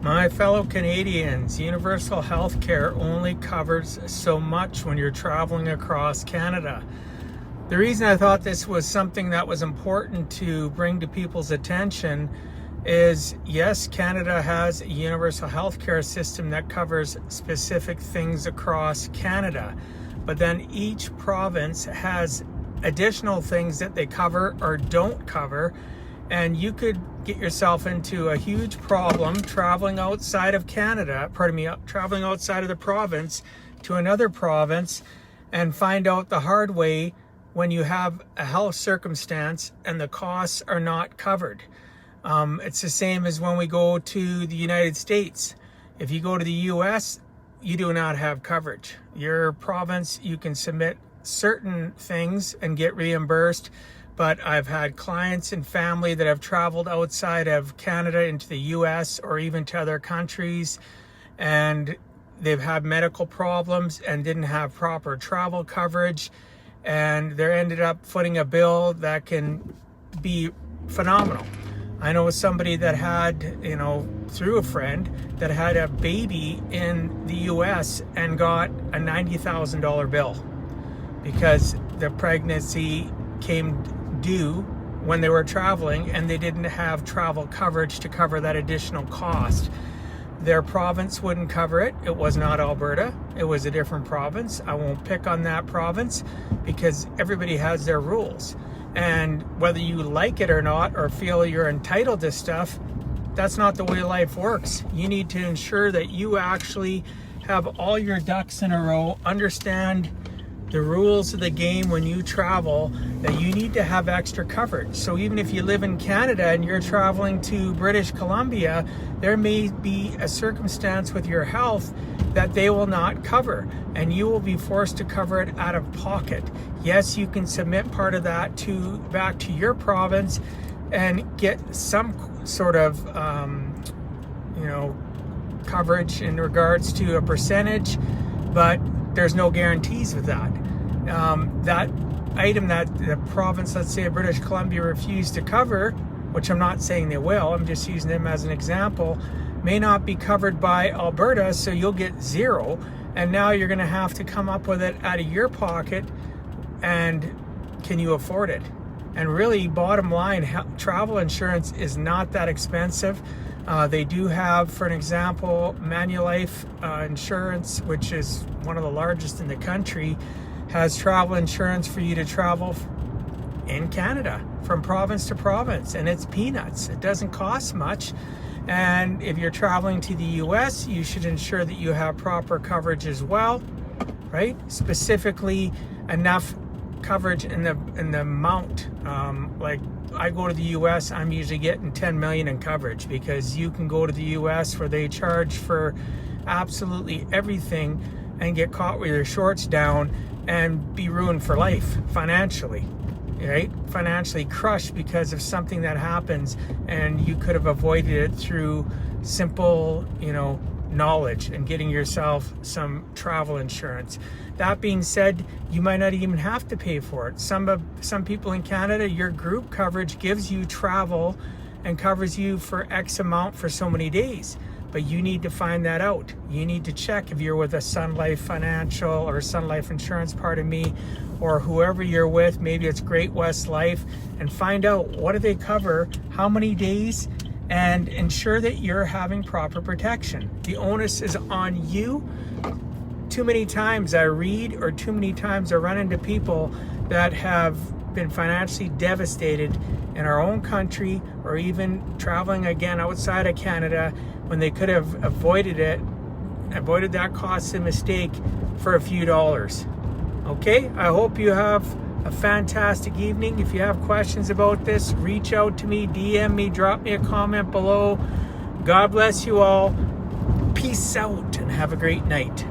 My fellow Canadians, universal health care only covers so much when you're traveling across Canada. The reason I thought this was something that was important to bring to people's attention is, yes, Canada has a universal health care system that covers specific things across Canada, but then each province has additional things that they cover or don't cover, and you could get yourself into a huge problem traveling outside of Canada, traveling outside of the province to another province, and find out the hard way when you have a health circumstance and the costs are not covered. It's the same as when we go to the United States. If you go to the US, you do not have coverage. Your province, you can submit certain things and get reimbursed, but I've had clients and family that have traveled outside of Canada into the US or even to other countries, and they've had medical problems and didn't have proper travel coverage, and they ended up footing a bill that can be phenomenal. I know somebody that had, through a friend, that had a baby in the US and got a $90,000 bill because the pregnancy came due when they were traveling and they didn't have travel coverage to cover that additional cost. Their province wouldn't cover it. It was not Alberta. It was a different province. I won't pick on that province because everybody has their rules. And whether you like it or not, or feel you're entitled to stuff, that's not the way life works. You need to ensure that you actually have all your ducks in a row, understand the rules of the game when you travel, that you need to have extra coverage. So even if you live in Canada and you're traveling to British Columbia, there may be a circumstance with your health that they will not cover, and you will be forced to cover it out of pocket. Yes, you can submit part of that back to your province and get some sort of coverage in regards to a percentage, but there's no guarantees with that. That item that the province, let's say British Columbia, refused to cover, which I'm not saying they will, I'm just using them as an example, may not be covered by Alberta, so you'll get zero, and now you're going to have to come up with it out of your pocket, and can you afford it? And really, bottom line, travel insurance is not that expensive. They do have, for an example, Manulife insurance, which is one of the largest in the country, has travel insurance for you to travel in Canada from province to province, and it's peanuts. It doesn't cost much. And if you're traveling to the US, you should ensure that you have proper coverage as well, right? Specifically enough coverage in the amount. Like I go to the US, I'm usually getting 10 million in coverage, because you can go to the US where they charge for absolutely everything and get caught with your shorts down and be ruined for life financially, right? Financially crushed because of something that happens, and you could have avoided it through simple, knowledge and getting yourself some travel insurance. That being said, you might not even have to pay for it. Some people in Canada, your group coverage gives you travel and covers you for X amount for so many days. But you need to find that out. You need to check if you're with a Sun Life Financial or Sun Life Insurance, or whoever you're with, maybe it's Great West Life, and find out what do they cover, how many days, and ensure that you're having proper protection. The onus is on you. Too many times I read, or too many times I run into people that have been financially devastated in our own country, or even traveling again outside of Canada, when they could have avoided that costly mistake for a few dollars. Okay, I hope you have a fantastic evening. If you have questions about this, reach out to me, DM me, drop me a comment below. God bless you all. Peace out and have a great night.